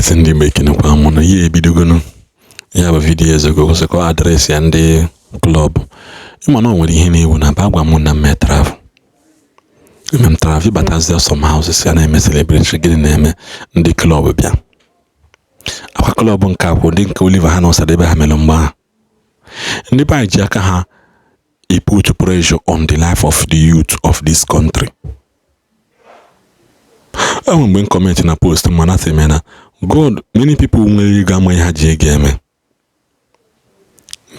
guys ndị making kwa mụ na ihe ebidogono ya bụ video ezogo so ko address ya ndị club ịma na nwere ihe na-ewu na bagwa mụ na me travel batazie some houses ya na-eme celebration gịnị na-eme ndị club bịa akwa club nke akwụ ndị nke Oliver ha na Osadebe ha mere mgba ndị ba ji aka ha put pressure on the life of the youth of this country. I'm going to comment in a post God, many people will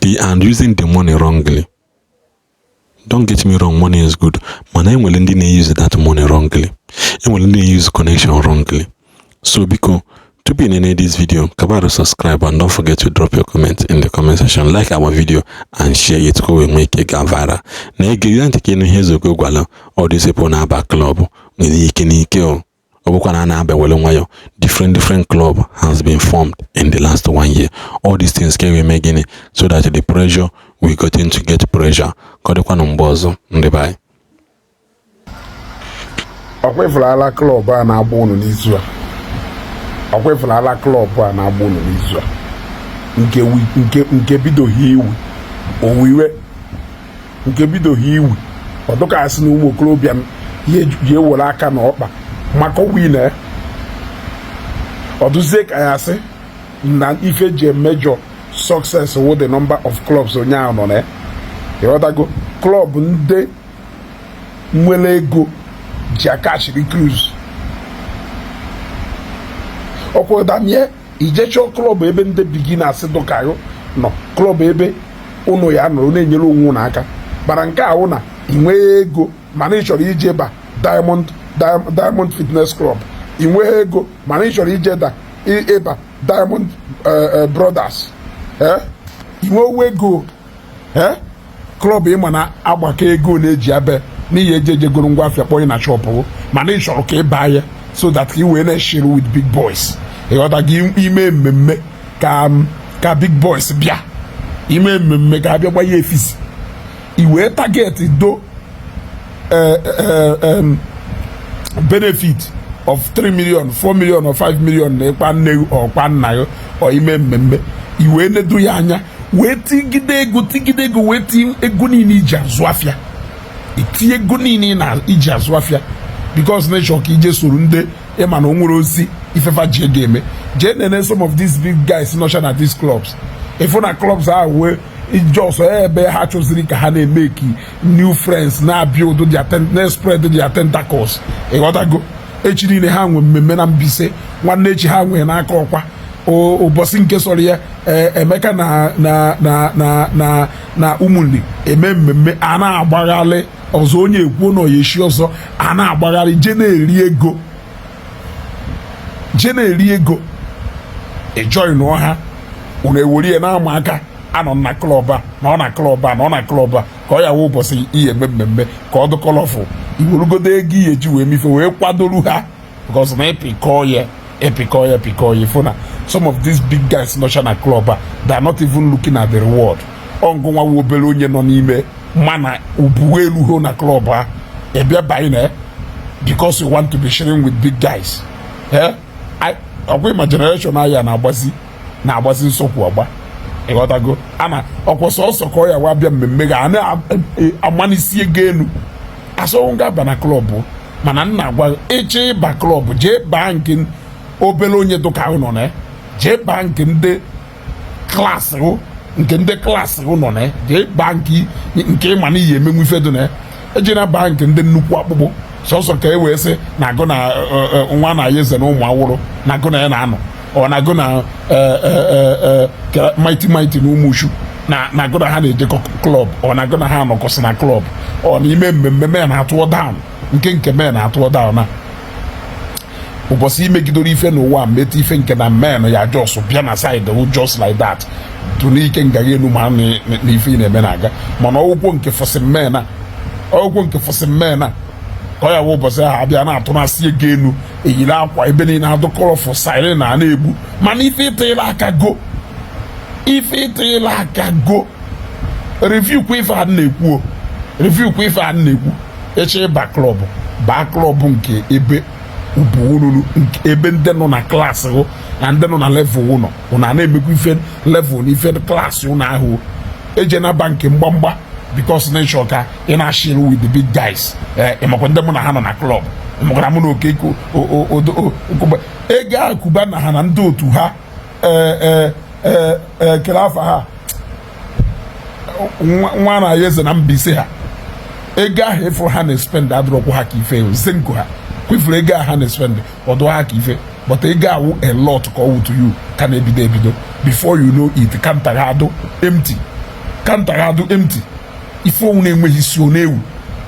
they are using the money wrongly. Don't get me wrong, money is good. But I will use that money wrongly. I will use connection wrongly. So because to be in this video, kabaro subscribe and don't forget to drop your comment in the comment section. Like our video and share it so we make it viral. Na igigante kinu hezo go gwala all these people na ba club ni ikinike o obukwana na abia wele nwayo different club has been formed in the last 1 year. All these things can we making it so that the pressure we continue to get pressure kodekwa no mbozo ndi bai akwefulala club na abunu n'izu akwefulala club na abunu n'izu nke bido hiwi owiwe nke bido hiwi odoka asị na ụmụ okorobịa ye were aka na ọkpa maka wine oduzie ka ya asị na ife je major success with the number of clubs onyaa nọ na yodago club ndị nwere ego ji aka ashiri cruise ọkwa damie ijecho club ebe ndị beginners dokayo no club ebe ụnụ ya nọ na-enyere onwe n'aka bara nke ahụ na inwe ego mana ị chọrọ ije ba Diamond Fitness Club inwe ego mana ị chọrọ ije da ịba Diamond Brothers inwe ego club ịma na agbaka ego na-eji abe n'ihi ejejegoro ngwa afịa kpọị na shop mana ị chọrọ ka ị baa ya so that you will share with big boys. You got to give email me ka big boys bia. Email me ka bia boy efisi. You will target do benefit of 3 million, 4 million or 5 million or pan nayo or email me. You will ne do yanya. Tigide go waiting eguni ni jazwafia. Iti eguni ni na ijazwafia. Because nature ki je surunde e man onwere ozi ifefa je game je nene some of these big guys not at these clubs if una clubs are where it just ebe ha choziri ka ha na make new friends na build their spread their tentacles e got go echiri ne ha nwe mmemme na mbise nwanne echi ha nwe na aka ọkwa obosi nke soro ya emeka na umunli eme mmemme a na-agbaghalị ọzọ onye ekwu na oyeshi ọzọ a na-agbaghalị je na-eri ego ejoin ọha unu ewori na ama aka anọ na klọb a na ọ na klọb a na ọ na klọb a ka ọ ya wụ ụbọchị ihe mmemme ka ọ dị kọlọfụ iwerugodo ego ihe ji wee mife wee kwadoru ha because na epikọ ya funa some of these big guys not na club they are not even looking at the reward ongunwa wo obere onye nọ n'ime mana ubuwe elu ho na club a ebia buy na because you want to be sharing with big guys okwe my generation aya na agbazi nsokwu agba ịghọtago ama ọkwọsọ ọsọ ka ọ ya wa bịa mmemme ga na amanisi ego elu asọ nga ba na club mana nna agwa eche ba club je bank obele onye doka nọ na je bank ndị klaasị nọ na je bank nke mana ihe emenwu ife dị na eje na bank ndị nnukwu akpụkpọ sọsọ ka e wee sị na agụ na nwa na yeze na ụmụ awụrụ na agụ na ya na-anọ ọ na agụ na mighty na ụmụ ushu na agụ na ha na-ejekọ klọb ọ na agụ na ha anọkọsị na klọb ọ na ime mmemme mee na-atụọ down nke mee na-atụọ down na ụbọchị imegidoro ife n'ụwa meta ife nke na men ya jos bịa na side who just like that tụna ike ngaghị elu ma na ife ị na-eme na-aga mana ọgwụgwọ nke fọsị men na ọ ya wụ ụbọchị ahụ abịa na-atụ na-asị ego elu eyiri akwa ebe niile adụkọrọ fọ saịrị na na-egbu mana ife ịtịla aka go review kwa ife a na-ekwu eche ịba klọb nke ebe ubu unu ebe ndị nọ na klaasị hụ na ndị nọ na level ụnọ ụna na-emekwa ife level na ife klaasị ụnọ ahụ eje na banki mgbamgba because nation ka ị na-ashịrị with the big guys ịmakwa ndị mụ na ha nọ na klọb ịmakwara mụ na okeke ego akụba na ha na ndị otu ha kele afa ha nwa na ya eze na Mbaise ha ego ahụ ịfụrụ ha na-espend adụrọkwa ha ka ife zenko ha kwefuru ego ahụ ha na-espend ọdụ ha ka ife but ego awụ a lot ka ọ wụ to you ka na-ebido before you know it kanta ha adụ empty ife onwu na-enweghị isi ọ na-ewu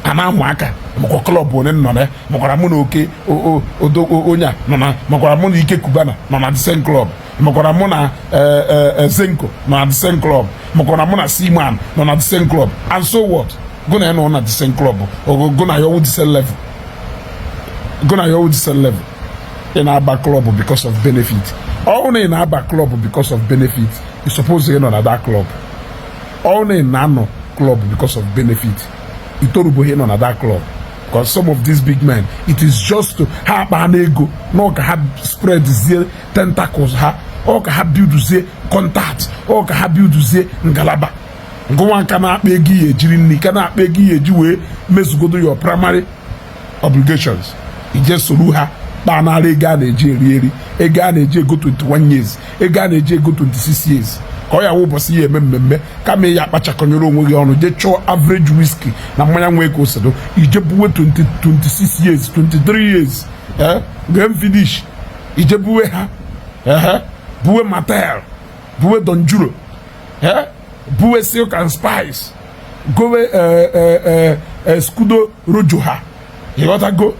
a na-amụ aka makwa klọb one nọ na makwara mụ na oke onye a nọ na makwara mụ na ike kubana nọ na the same club makwara mụ na zenko nọ na the same club makwara mụ na seaman nọ na the same club and so what go na nọ na the same club or go na your the same level ị na-aba club because of benefit ọ na ị na-aba club because of benefit you suppose ị nọ na that club ọ na ị na-anọ club because of benefit itorubo ị nọ na that club because some of these big men it is just to ha akpa na ego na ka ha spread zie tentacles ha ọ ka ha build zie contact ọ ka ha build zie ngalaba ngwa nka na-akpa ego ihe ejiri nri ka na-akpa ego ihe eji wee mezugodo your primary obligations ije soro ha kpanara ego a na-eji eri ego a na-eji ego 21 years ego a na-eji ego 26 years ka ọ ya wụ ụbọchị ihe eme mmemme kama ya akpachakọnyere onwe gị ọnụ jee chọọ average whisky na mmanya nwee ka osedo ije buwe 26 years 23 years game finish ije buwe ha buwe Mattel buwe Donjuro buwe Silk and Spice gowe Scudo Rojo ha ịghọtago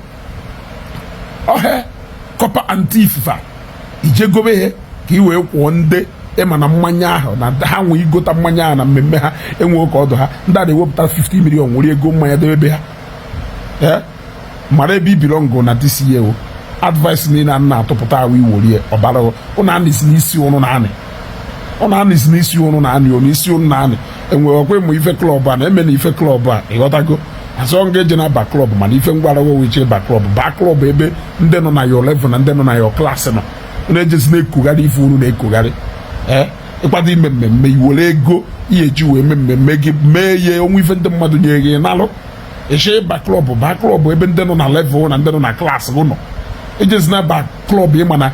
ohe Copper and Thief fa ije gobe he ka i wee kwụọ ndị ịma na mmanya ahụ na ha nwee igota mmanya ahụ na mmemme ha enwe ka ọdụ ha ndị a na-ewepụta 50 million nwere ego mmanya debe ha mara ebe ibirongụ na DCA o advice niile a na-atụpụta ahụ iworie ọbara ụnụ anịsi n'isi ụnụ na anị n'isi ụnụ na anị enwere ọkwa ịmụ ife klọb a na-eme na ife klọb a ịghọtago azọ nga eje na ba klọb mana ife ngwarawa weche ba klọb ebe ndị nọ na your level na ndị nọ na your klaasị nọ na-ejezi na-ekugharị ife unu na-ekugharị ịkwado ime mmemme iwere ego ihe eji wee mee mmemme gị mee ihe onwe ife ndị mmadụ nyere gị nalụ eche ba klọb ebe ndị nọ na level na ndị nọ na klaasị gị nọ ejezi na ba klọb ịma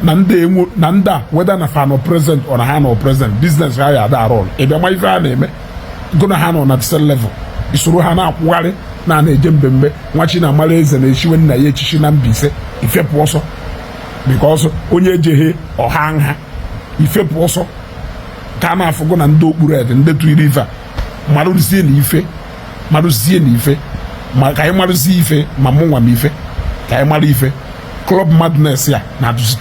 na ndị a weda na fa nọ present ọ na ha nọ present biznes ha ya ada arụ ịbịa ma ife ha na-eme go na ha nọ na the same level isoro ha na-akwụgharị na-eje mbemme nwachi na amara eze na-echiwe nna ya echichi na Mbaise ifepụ ọsọ because onye ejeghe ọha nha ifepụ ọsọ ka a na-afụgo na ndị okpuru ede ndị tụrụ ife marụzie na ife ma ka anyị marụzie ife ma mụ nwa m ife ka anyị mara ife club madness ya na-adụzi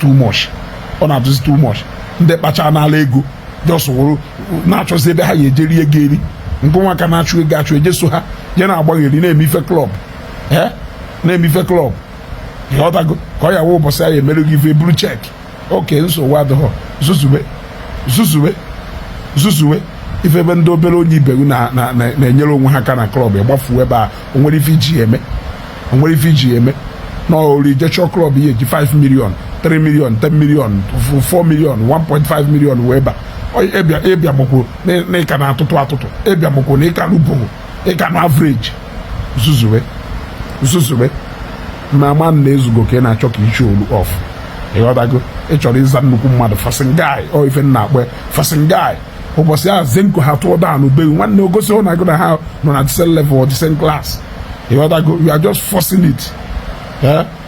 too much ndị kpacha n'ala ego just wụrụ na-achọzi ebe ha ga-ejeri ego eri ngụnwa ka na-achụ ego achụ ejeso ha je na-agbagheri na-eme ife klọb ịghọtago ka ọ ya wụ ụbọchị anyị emere gị ife buru chek oke nsogbu adịghọ zuzuwe ife ebe ndị obere onye ibe gị na-enyere onwe ha aka na klọb ịgbafuo ebe a onwere ife iji eme na ori jechọ klọb ihe eji 5 million 3 million 10 million 4 million 1.5 million wee ba ịbịa mụkwụ na ịka na atụtụ ịbịa mụkwụ na ịka n'ubogo ịka na average zuzuwe ma na-ezugo ka ị na-achọ ka ichi olu off ịghọtago ị chọrọ ịza nnukwu mmadụ fasingai ọ ife nna akpọ fasingai ụbọchị ahụ zenko ha tụọ down ube nwanne ogosi hụ na gị na ha nọ na the same level or the same class ịghọtago you are just forcing it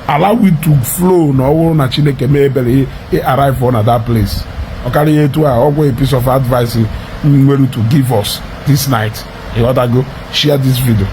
allow it to flow na ọ bụrụ na Chineke mee ebere arrive na that place ọ karịa etu a ọgwụ a piece of advice nwere to give us this night ịghọtago share this video.